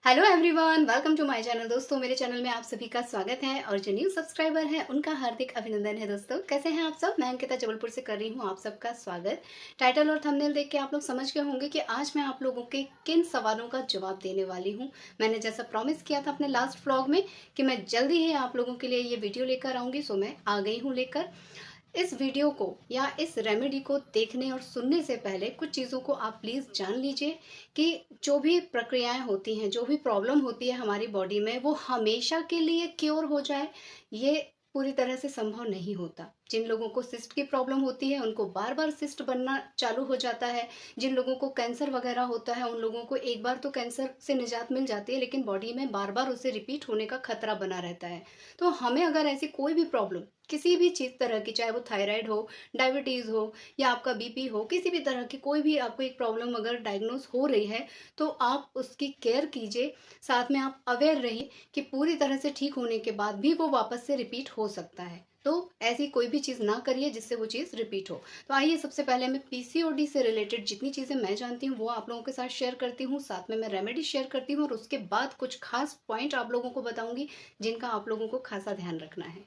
Hello everyone, welcome to my channel. दोस्तों, मेरे channel में आप सभी का स्वागत है और जो न्यू सब्सक्राइबर हैं उनका हार्दिक अभिनंदन है। दोस्तों, कैसे हैं आप सब? मैं अंकिता जबलपुर से कर रही हूं आप सबका स्वागत। टाइटल और थंबनेल देख के आप लोग समझ गए होंगे कि आज मैं आप लोगों के किन सवालों का जवाब देने वाली हूँ। मैंने जैसा प्रॉमिस किया था अपने लास्ट व्लॉग में कि मैं जल्दी ही आप लोगों के लिए ये वीडियो लेकर आऊँगी, सो मैं आ गई हूँ लेकर। इस वीडियो को या इस रेमेडी को देखने और सुनने से पहले कुछ चीज़ों को आप प्लीज़ जान लीजिए कि जो भी प्रक्रियाएं होती हैं, जो भी प्रॉब्लम होती है हमारी बॉडी में, वो हमेशा के लिए क्योर हो जाए, ये पूरी तरह से संभव नहीं होता। जिन लोगों को सिस्ट की प्रॉब्लम होती है उनको बार बार सिस्ट बनना चालू हो जाता है। जिन लोगों को कैंसर वगैरह होता है उन लोगों को एक बार तो कैंसर से निजात मिल जाती है, लेकिन बॉडी में बार बार उसे रिपीट होने का खतरा बना रहता है। तो हमें अगर ऐसी कोई भी प्रॉब्लम किसी भी चीज तरह की, चाहे वो थायराइड हो, डायबिटीज हो या आपका बीपी हो, किसी भी तरह की कोई भी आपको एक प्रॉब्लम अगर डायग्नोस हो रही है तो आप उसकी केयर कीजिए। साथ में आप अवेयर रहिए कि पूरी तरह से ठीक होने के बाद भी वो वापस से रिपीट हो सकता है। तो ऐसी कोई भी चीज़ ना करिए जिससे वो चीज़ रिपीट हो। तो आइए, सबसे पहले मैं पीसीओडी से रिलेटेड जितनी चीज़ें मैं जानती हूँ वो आप लोगों के साथ शेयर करती हूँ, साथ में मैं रेमेडी शेयर करती हूँ और उसके बाद कुछ खास पॉइंट आप लोगों को बताऊंगी जिनका आप लोगों को खासा ध्यान रखना है।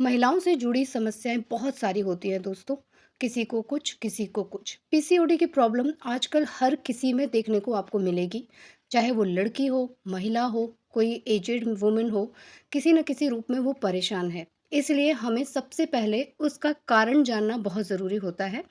महिलाओं से जुड़ी समस्याएं बहुत सारी होती हैं दोस्तों, किसी को कुछ किसी को कुछ। पीसीओडी की प्रॉब्लम आजकल हर किसी में देखने को आपको मिलेगी, चाहे वो लड़की हो, महिला हो, कोई एजेड वुमेन हो, किसी न किसी रूप में वो परेशान है। इसलिए हमें सबसे पहले उसका कारण जानना बहुत ज़रूरी होता है।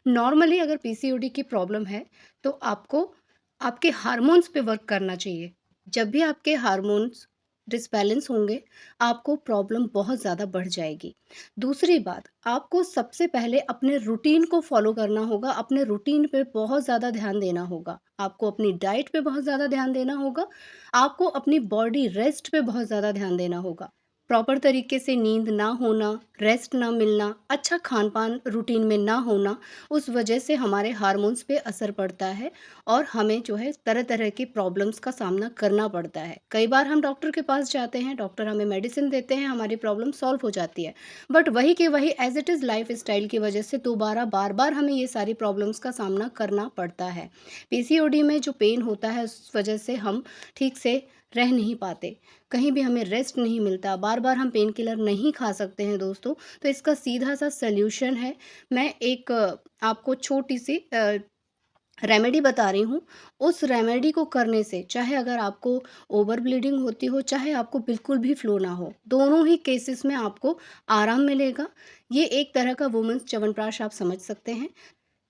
नॉर्मली अगर पीसीओडी की प्रॉब्लम है तो आपको आपके हार्मोन्स पे वर्क करना चाहिए। जब भी आपके हार्मोन्स डिसबैलेंस होंगे, आपको प्रॉब्लम बहुत ज़्यादा बढ़ जाएगी। दूसरी बात, आपको सबसे पहले अपने रूटीन को फ़ॉलो करना होगा, अपने रूटीन पे बहुत ज़्यादा ध्यान देना होगा। आपको अपनी डाइट पे बहुत ज़्यादा ध्यान देना होगा, आपको अपनी बॉडी रेस्ट पे बहुत ज़्यादा ध्यान देना होगा। प्रॉपर तरीके से नींद ना होना, रेस्ट ना मिलना, अच्छा खान-पान रूटीन में ना होना, उस वजह से हमारे हार्मोन्स पे असर पड़ता है और हमें जो है तरह-तरह की प्रॉब्लम्स का सामना करना पड़ता है। कई बार हम डॉक्टर के पास जाते हैं, डॉक्टर हमें मेडिसिन देते हैं, हमारी प्रॉब्लम सॉल्व हो जाती है। बट वही की वही एज़ इट इज़ लाइफ़स्टाइल की वजह से दोबारा बार-बार हमें ये सारी प्रॉब्लम्स का सामना करना पड़ता है। पीसीओडी में जो पेन होता है उस वजह से हम ठीक से रह नहीं पाते, कहीं भी हमें रेस्ट नहीं मिलता, बार-बार हम पेन किलर नहीं खा सकते हैं दोस्तों। तो इसका सीधा-सा सॉल्यूशन है, मैं एक आपको छोटी-सी रेमेडी बता रही हूँ। उस रेमेडी को करने से, चाहे अगर आपको ओवर ब्लीडिंग होती हो, चाहे आपको बिल्कुल भी फ्लो ना हो, दोनों ही केसेस में आपको आराम मिलेगा। ये एक तरह का वुमेन्स च्यवनप्राश आप समझ सकते हैं।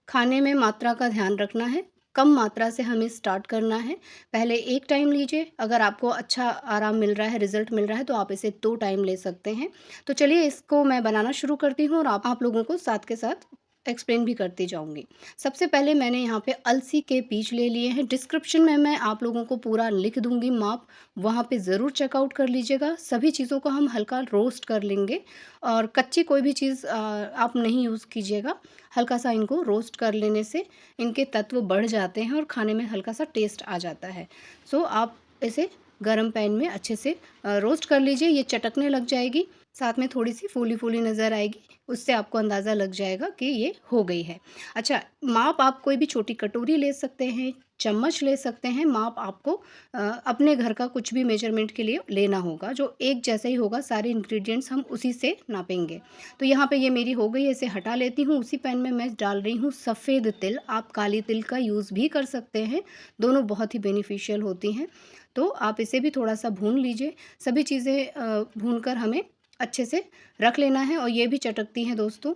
खाने में मात्रा का ध्यान रखना है, कम मात्रा से हमें स्टार्ट करना है। पहले 1 टाइम लीजिए, अगर आपको अच्छा आराम मिल रहा है, रिज़ल्ट मिल रहा है तो आप इसे 2 टाइम ले सकते हैं। तो चलिए, इसको मैं बनाना शुरू करती हूँ और आप लोगों को साथ के साथ एक्सप्लेन भी करती जाऊँगी। सबसे पहले मैंने यहाँ पे अलसी के बीज ले लिए हैं। डिस्क्रिप्शन में मैं आप लोगों को पूरा लिख दूँगी माप, वहाँ पे ज़रूर चेकआउट कर लीजिएगा। सभी चीज़ों को हम हल्का रोस्ट कर लेंगे और कच्ची कोई भी चीज़ आप नहीं यूज़ कीजिएगा। हल्का सा इनको रोस्ट कर लेने से इनके तत्व बढ़ जाते हैं और खाने में हल्का सा टेस्ट आ जाता है। सो आप इसे गरम पैन में अच्छे से रोस्ट कर लीजिए। ये चटकने लग जाएगी, साथ में थोड़ी-सी फूली-फूली नज़र आएगी, उससे आपको अंदाज़ा लग जाएगा कि ये हो गई है। अच्छा, माप आप कोई भी छोटी कटोरी ले सकते हैं, चम्मच ले सकते हैं, माप आपको अपने घर का कुछ भी मेजरमेंट के लिए लेना होगा, जो एक जैसा ही होगा, सारे इंग्रीडिएंट्स हम उसी से नापेंगे। तो यहाँ पे ये मेरी हो गई है, इसे हटा लेती हूँ। उसी पैन में मैं डाल रही हूँ सफ़ेद तिल, आप काली तिल का यूज़ भी कर सकते हैं, दोनों बहुत ही बेनिफिशियल होती हैं। तो आप इसे भी थोड़ा-सा भून लीजिए। सभी चीज़ें भूनकर हमें अच्छे से रख लेना है और ये भी चटकती हैं दोस्तों।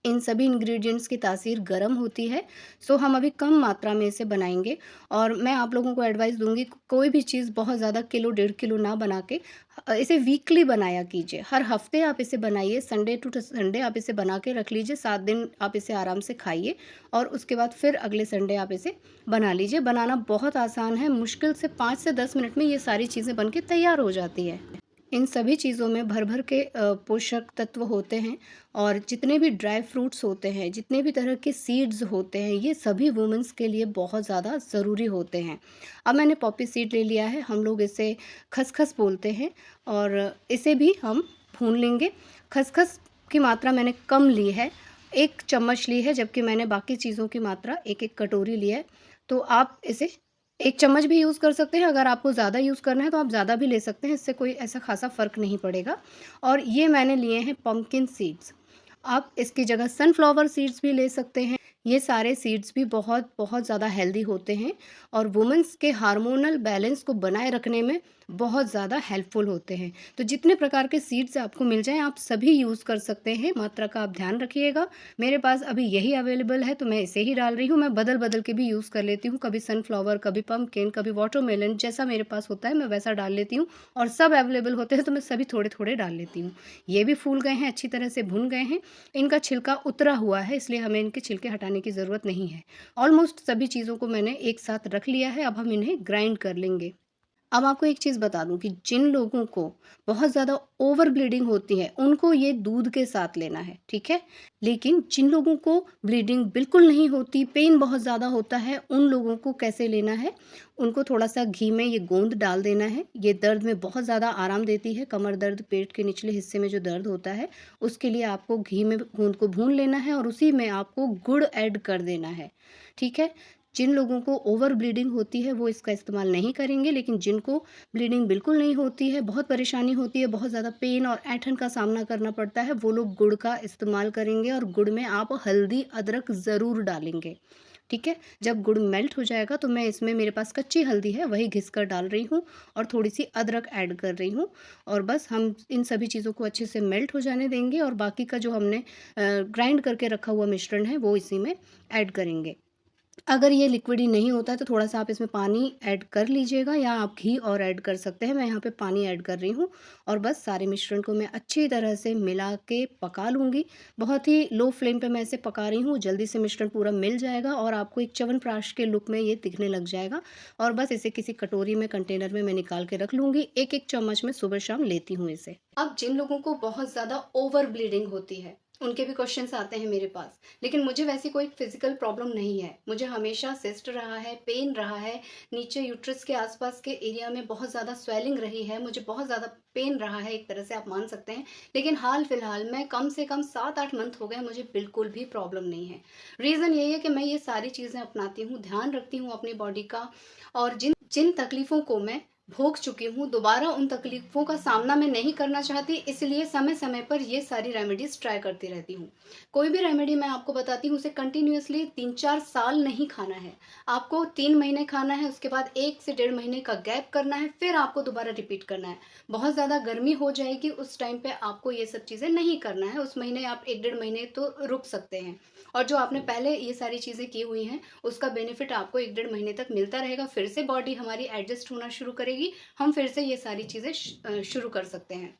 इन सभी इंग्रेडिएंट्स की तासीर गर्म होती है, सो हम अभी कम मात्रा में इसे बनाएँगे और मैं आप लोगों को एडवाइस दूँगी, कोई भी चीज़ बहुत ज़्यादा किलो, 1.5 किलो ना बना के इसे वीकली बनाया कीजिए। हर हफ्ते आप इसे बनाइए, संडे टू संडे आप इसे बना के रख लीजिए, 7 दिन आप इसे आराम से खाइए और उसके बाद फिर अगले संडे आप इसे बना लीजिए। बनाना बहुत आसान है, मुश्किल से 5 से 10 मिनट में ये सारी चीज़ें बन के तैयार हो जाती है। इन सभी चीज़ों में भर-भर के पोषक तत्व होते हैं और जितने भी ड्राई फ्रूट्स होते हैं, जितने भी तरह के सीड्स होते हैं, ये सभी वुमेन्स के लिए बहुत ज़्यादा ज़रूरी होते हैं। अब मैंने पॉपी सीड ले लिया है, हम लोग इसे खसखस बोलते हैं और इसे भी हम भून लेंगे। खसखस की मात्रा मैंने कम ली है, 1 चम्मच ली है, जबकि मैंने बाकी चीज़ों की मात्रा 1-1 कटोरी ली है। तो आप इसे 1 चम्मच भी यूज़ कर सकते हैं, अगर आपको ज़्यादा यूज़ करना है तो आप ज़्यादा भी ले सकते हैं, इससे कोई ऐसा ख़ासा फ़र्क नहीं पड़ेगा। और ये मैंने लिए हैं पम्पकिन सीड्स, आप इसकी जगह सनफ्लावर सीड्स भी ले सकते हैं। ये सारे सीड्स भी बहुत ज़्यादा हेल्दी होते हैं और वुमेन्स के हार्मोनल बैलेंस को बनाए रखने में बहुत ज़्यादा हेल्पफुल होते हैं। तो जितने प्रकार के सीड्स आपको मिल जाएँ आप सभी यूज़ कर सकते हैं, मात्रा का आप ध्यान रखिएगा। मेरे पास अभी यही अवेलेबल है तो मैं इसे ही डाल रही हूँ। मैं बदल-बदल के भी यूज़ कर लेती हूँ, कभी सनफ्लावर, कभी पम्पकिन, कभी वाटरमेलन, जैसा मेरे पास होता है मैं वैसा डाल लेती हूँ और सब अवेलेबल होते हैं तो मैं सभी थोड़े-थोड़े डाल लेती हूँ। ये भी फूल गए हैं, अच्छी तरह से भुन गए हैं। इनका छिलका उतरा हुआ है इसलिए हमें इनके छिलके हटाने की ज़रूरत नहीं है। ऑलमोस्ट सभी चीज़ों को मैंने एक साथ रख लिया है, अब हम इन्हें ग्राइंड कर लेंगे। अब आपको एक चीज़ बता दूँ कि जिन लोगों को बहुत ज़्यादा ओवर ब्लीडिंग होती है, उनको ये दूध के साथ लेना है, ठीक है? लेकिन जिन लोगों को ब्लीडिंग बिल्कुल नहीं होती, पेन बहुत ज़्यादा होता है, उन लोगों को कैसे लेना है? उनको थोड़ा-सा घी में ये गोंद डाल देना है, ये दर्द में बहुत ज़्यादा आराम देती है, कमर दर्द, पेट के निचले हिस्से में जो दर्द होता है, उसके लिए आपको घी में गोंद को भून लेना है और उसी में आपको गुड़ ऐड कर देना है, ठीक है? जिन लोगों को ओवर ब्लीडिंग होती है वो इसका इस्तेमाल नहीं करेंगे, लेकिन जिनको ब्लीडिंग बिल्कुल नहीं होती है, बहुत परेशानी होती है, बहुत ज़्यादा पेन और ऐंठन का सामना करना पड़ता है, वो लोग गुड़ का इस्तेमाल करेंगे और गुड़ में आप हल्दी, अदरक ज़रूर डालेंगे, ठीक है? जब गुड़ मेल्ट हो जाएगा तो मैं इसमें मेरे पास कच्ची हल्दी है, वही घिस कर डाल रही हूँ और थोड़ी-सी अदरक ऐड कर रही हूँ और बस हम इन सभी चीज़ों को अच्छे से मेल्ट हो जाने देंगे और बाकी का जो हमने ग्राइंड करके रखा हुआ मिश्रण है, वो इसी में ऐड करेंगे। अगर ये लिक्विडी नहीं होता है तो थोड़ा-सा आप इसमें पानी ऐड कर लीजिएगा या आप घी और ऐड कर सकते हैं। मैं यहाँ पे पानी ऐड कर रही हूँ और बस सारे मिश्रण को मैं अच्छी तरह से मिला के पका लूँगी। बहुत ही लो फ्लेम पे मैं इसे पका रही हूँ, जल्दी से मिश्रण पूरा मिल जाएगा और आपको एक च्यवनप्राश के लुक में ये दिखने लग जाएगा और बस इसे किसी कटोरी में, कंटेनर में मैं निकाल के रख लूँगी। 1-1 चम्मच मैं सुबह-शाम लेती हूँ इसे। अब जिन लोगों को बहुत ज़्यादा ओवर ब्लीडिंग होती है, उनके भी क्वेश्चंस आते हैं मेरे पास। लेकिन मुझे वैसी कोई फिजिकल प्रॉब्लम नहीं है, मुझे हमेशा सिस्ट रहा है, पेन रहा है, नीचे यूट्रस के आसपास के एरिया में बहुत ज़्यादा स्वेलिंग रही है, मुझे बहुत ज़्यादा पेन रहा है, एक तरह से आप मान सकते हैं। लेकिन हाल फिलहाल में कम से कम 7-8 मंथ हो गए, मुझे बिल्कुल भी प्रॉब्लम नहीं है। रीज़न यही है कि मैं ये सारी चीज़ें अपनाती हूँ, ध्यान रखती हूँ अपनी बॉडी का और जिन जिन तकलीफ़ों को मैं भोग चुकी हूँ, दोबारा उन तकलीफ़ों का सामना मैं नहीं करना चाहती, इसलिए समय-समय पर ये सारी रेमेडीज़ ट्राई करती रहती हूँ। कोई भी रेमेडी मैं आपको बताती हूँ, उसे कंटिन्यूअसली 3-4 साल नहीं खाना है। आपको 3 महीने खाना है, उसके बाद 1 से डेढ़ महीने का गैप करना है, फिर आपको दोबारा रिपीट करना है। बहुत ज़्यादा गर्मी हो जाएगी, उस टाइम पे आपको ये सब चीज़ें नहीं करना है, उस महीने आप 1 डेढ़ महीने तो रुक सकते हैं। और जो आपने पहले ये सारी चीज़ें की हुई हैं, उसका बेनिफिट आपको 1 डेढ़ महीने तक मिलता रहेगा, फिर से बॉडी हमारी एडजस्ट होना शुरू करेगी, हम फिर से ये सारी चीज़ें शुरू कर सकते हैं।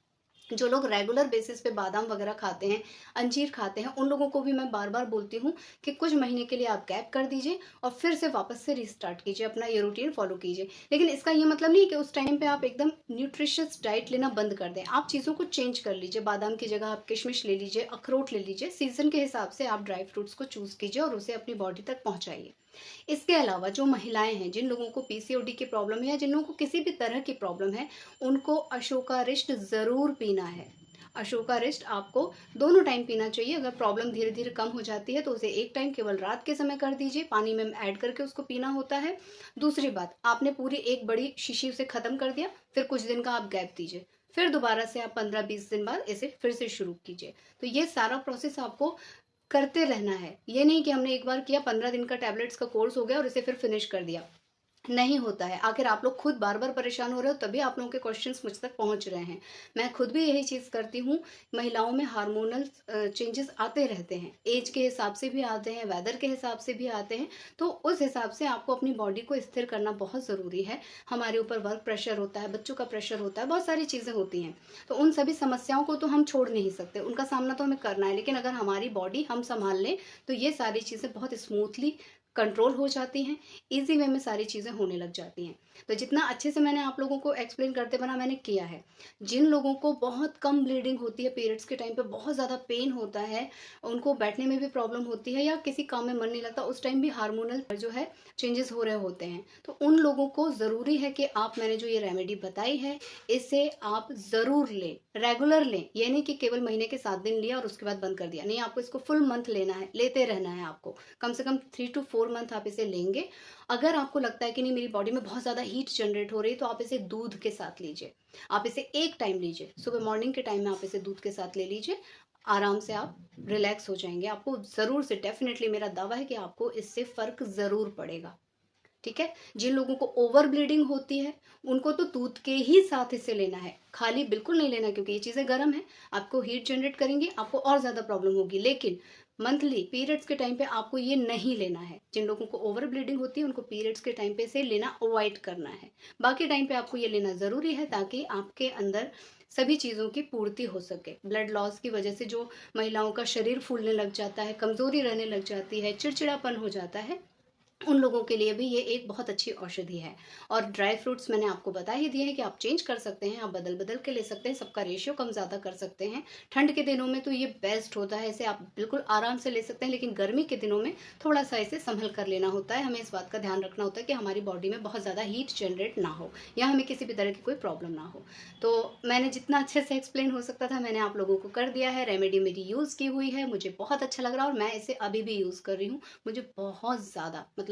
जो लोग रेगुलर बेसिस पे बादाम वगैरह खाते हैं, अंजीर खाते हैं, उन लोगों को भी मैं बार-बार बोलती हूँ कि कुछ महीने के लिए आप गैप कर दीजिए और फिर से वापस से रिस्टार्ट कीजिए, अपना ये रूटीन फॉलो कीजिए। लेकिन इसका ये मतलब नहीं कि उस टाइम पे आप एकदम न्यूट्रिशियस डाइट लेना बंद कर दें। आप चीज़ों को चेंज कर लीजिए, बादाम की जगह आप किशमिश ले लीजिए, अखरोट ले लीजिए, सीज़न के हिसाब से आप ड्राई फ्रूट्स को चूज़ कीजिए और उसे अपनी बॉडी तक पहुँचाइए। इसके अलावा जो महिलाएं हैं, जिन लोगों को पीसीओडी की प्रॉब्लम है या जिन लोगों को किसी भी तरह की प्रॉब्लम है, उनको अशोकारिष्ट ज़रूर पीना है। अशोकारिष्ट आपको दोनों टाइम पीना चाहिए। अगर प्रॉब्लम धीरे-धीरे कम हो जाती है तो उसे एक टाइम केवल रात के समय कर दीजिए, पानी में ऐड करके उसको पीना होता है। दूसरी बात, आपने पूरी एक बड़ी शीशी उसे खत्म कर दिया, फिर कुछ दिन का आप गैप दीजिए। फिर दोबारा से आप 15-20 दिन बाद इसे फिर से शुरू कीजिए। तो ये सारा प्रोसेस आपको करते रहना है। ये नहीं कि हमने एक बार किया, 15 दिन का टैबलेट्स का कोर्स हो गया और इसे फिर फिनिश कर दिया। नहीं होता है। आखिर आप लोग खुद बार-बार परेशान हो रहे हो, तभी आप लोगों के क्वेश्चंस मुझ तक पहुँच रहे हैं। मैं खुद भी यही चीज़ करती हूँ। महिलाओं में हार्मोनल चेंजेस आते रहते हैं। ऐज के हिसाब से भी आते हैं, वेदर के हिसाब से भी आते हैं। तो उस हिसाब से आपको अपनी बॉडी को स्थिर करना बहुत ज़रूरी है। हमारे ऊपर वर्क प्रेशर होता है, बच्चों का प्रेशर होता है, बहुत सारी चीज़ें होती हैं। तो उन सभी समस्याओं को तो हम छोड़ नहीं सकते, उनका सामना तो हमें करना है। लेकिन अगर हमारी बॉडी हम सँभाल लें, तो ये सारी चीज़ें बहुत स्मूथली कंट्रोल हो जाती हैं, ईज़ी वे में सारी चीज़ें होने लग जाती हैं। तो जितना अच्छे से मैंने आप लोगों को एक्सप्लेन करते बना मैंने किया है। जिन लोगों को बहुत कम ब्लीडिंग होती है, पीरियड्स के टाइम पे बहुत ज़्यादा पेन होता है, उनको बैठने में भी प्रॉब्लम होती है या किसी काम में मन नहीं लगता, उस टाइम भी हार्मोनल जो है चेंजेस हो रहे होते हैं। तो उन लोगों को ज़रूरी है कि आप मैंने जो ये रेमेडी बताई है, इसे आप ज़रूर लें, रेगुलर लें। ये नहीं कि केवल महीने के 7 दिन लिया और उसके बाद बंद कर दिया। नहीं, आपको इसको फुल मंथ लेना है, लेते रहना है आपको। कम से कम 3 to 4 मंथ आप इसे लेंगे। अगर आपको लगता है कि नहीं मेरी बॉडी में बहुत ज़्यादा हीट जनरेट हो रही है, तो आप इसे दूध के साथ लीजिए। आप इसे एक टाइम लीजिए, सुबह मॉर्निंग के टाइम में आप इसे दूध के साथ ले लीजिए। आराम से आप रिलैक्स हो जाएंगे। आपको ज़रूर से, डेफिनेटली मेरा दावा है कि आपको इससे फ़र्क ज़रूर पड़ेगा। ठीक है। जिन लोगों को ओवर ब्लीडिंग होती है उनको तो दूध के ही साथ इसे लेना है, खाली बिल्कुल नहीं लेना, क्योंकि ये चीज़ें गर्म है, आपको हीट जनरेट करेंगी, आपको और ज़्यादा प्रॉब्लम होगी। लेकिन मंथली पीरियड्स के टाइम पे आपको ये नहीं लेना है। जिन लोगों को ओवर ब्लीडिंग होती है उनको पीरियड्स के टाइम पे इसे लेना अवॉइड करना है। बाकी टाइम पे आपको ये लेना ज़रूरी है, ताकि आपके अंदर सभी चीज़ों की पूर्ति हो सके। ब्लड लॉस की वजह से जो महिलाओं का शरीर फूलने लग जाता है, कमज़ोरी रहने लग जाती है, चिड़चिड़ापन हो जाता है, उन लोगों के लिए भी ये एक बहुत अच्छी औषधि है। और ड्राई फ्रूट्स मैंने आपको बता ही दिए हैं कि आप चेंज कर सकते हैं, आप बदल बदल के ले सकते हैं, सबका रेशियो कम ज़्यादा कर सकते हैं। ठंड के दिनों में तो ये बेस्ट होता है, इसे आप बिल्कुल आराम से ले सकते हैं। लेकिन गर्मी के दिनों में थोड़ा सा इसे संभल कर लेना होता है। हमें इस बात का ध्यान रखना होता है कि हमारी बॉडी में बहुत ज़्यादा हीट जनरेट ना हो, या हमें किसी भी तरह की कोई प्रॉब्लम ना हो। तो मैंने जितना अच्छे से एक्सप्लेन हो सकता था मैंने आप लोगों को कर दिया है। रेमेडी मेरी यूज़ की हुई है, मुझे बहुत अच्छा लग रहा है और मैं इसे अभी भी यूज़ कर रही हूँ। मुझे बहुत ज़्यादा, मतलब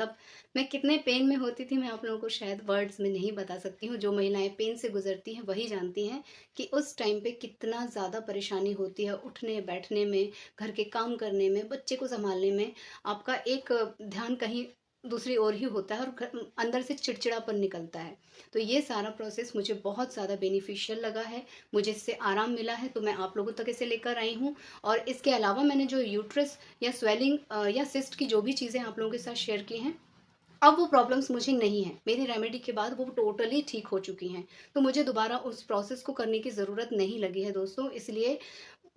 मैं कितने पेन में होती थी, मैं आप लोगों को शायद वर्ड्स में नहीं बता सकती हूँ। जो महिलाएं पेन से गुजरती हैं वही जानती हैं कि उस टाइम पे कितना ज़्यादा परेशानी होती है, उठने बैठने में, घर के काम करने में, बच्चे को संभालने में। आपका एक ध्यान कहीं दूसरी ओर ही होता है और अंदर से चिड़चिड़ापन निकलता है। तो ये सारा प्रोसेस मुझे बहुत ज़्यादा बेनिफिशियल लगा है, मुझे इससे आराम मिला है, तो मैं आप लोगों तक इसे लेकर आई हूँ। और इसके अलावा मैंने जो यूट्रस या स्वेलिंग या सिस्ट की जो भी चीज़ें आप लोगों के साथ शेयर की हैं, अब वो प्रॉब्लम्स मुझे नहीं है। मेरी रेमेडी के बाद वो टोटली ठीक हो चुकी हैं। तो मुझे दोबारा उस प्रोसेस को करने की ज़रूरत नहीं लगी है दोस्तों। इसलिए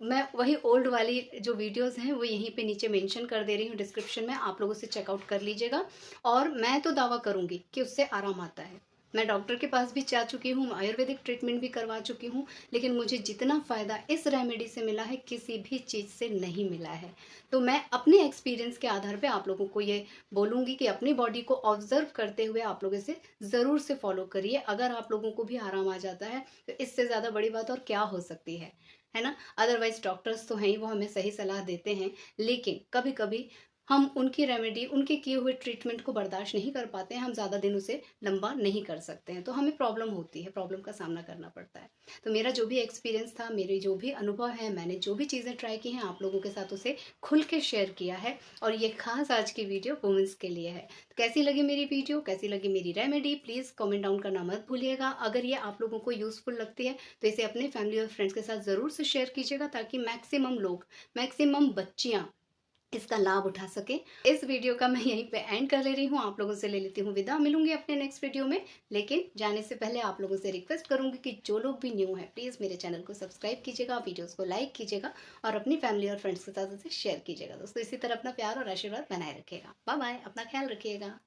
मैं वही ओल्ड वाली जो वीडियोस हैं वो यहीं पे नीचे मेंशन कर दे रही हूँ डिस्क्रिप्शन में, आप लोगों से चेकआउट कर लीजिएगा। और मैं तो दावा करूँगी कि उससे आराम आता है। मैं डॉक्टर के पास भी जा चुकी हूँ, आयुर्वेदिक ट्रीटमेंट भी करवा चुकी हूँ, लेकिन मुझे जितना फ़ायदा इस रेमेडी से मिला है किसी भी चीज़ से नहीं मिला है। तो मैं अपने एक्सपीरियंस के आधार पे आप लोगों को ये बोलूँगी कि अपनी बॉडी को ऑब्जर्व करते हुए आप लोग इसे ज़रूर से फॉलो करिए। अगर आप लोगों को भी आराम आ जाता है तो इससे ज़्यादा बड़ी बात और क्या हो सकती है ना। अदरवाइज डॉक्टर्स तो हैं ही, वो हमें सही सलाह देते हैं, लेकिन कभी कभी हम उनकी रेमेडी, उनके किए हुए ट्रीटमेंट को बर्दाश्त नहीं कर पाते हैं, हम ज़्यादा दिन उसे लंबा नहीं कर सकते हैं, तो हमें प्रॉब्लम होती है, प्रॉब्लम का सामना करना पड़ता है। तो मेरा जो भी एक्सपीरियंस था, मेरे जो भी अनुभव है, मैंने जो भी चीज़ें ट्राई की हैं आप लोगों के साथ उसे खुल के शेयर किया है। और ये खास आज की वीडियो वुमेंस के लिए है। तो कैसी लगी मेरी वीडियो, कैसी लगी मेरी रेमेडी, प्लीज़ कमेंट डाउन करना मत भूलिएगा। अगर ये आप लोगों को यूज़फुल लगती है तो इसे अपने फैमिली और फ्रेंड्स के साथ ज़रूर से शेयर कीजिएगा, ताकि मैक्सिमम लोग, मैक्सिमम बच्चियाँ इसका लाभ उठा सके। इस वीडियो का मैं यहीं पे एंड कर ले रही हूँ, आप लोगों से ले लेती हूँ विदा। मिलूंगी अपने नेक्स्ट वीडियो में, लेकिन जाने से पहले आप लोगों से रिक्वेस्ट करूंगी कि जो लोग भी न्यू है प्लीज़ मेरे चैनल को सब्सक्राइब कीजिएगा, वीडियोस को लाइक कीजिएगा और अपनी फैमिली और फ्रेंड्स के साथ उसे शेयर कीजिएगा। दोस्तों इसी तरह अपना प्यार और आशीर्वाद बनाए रखिएगा। बाय बाय, अपना ख्याल रखिएगा।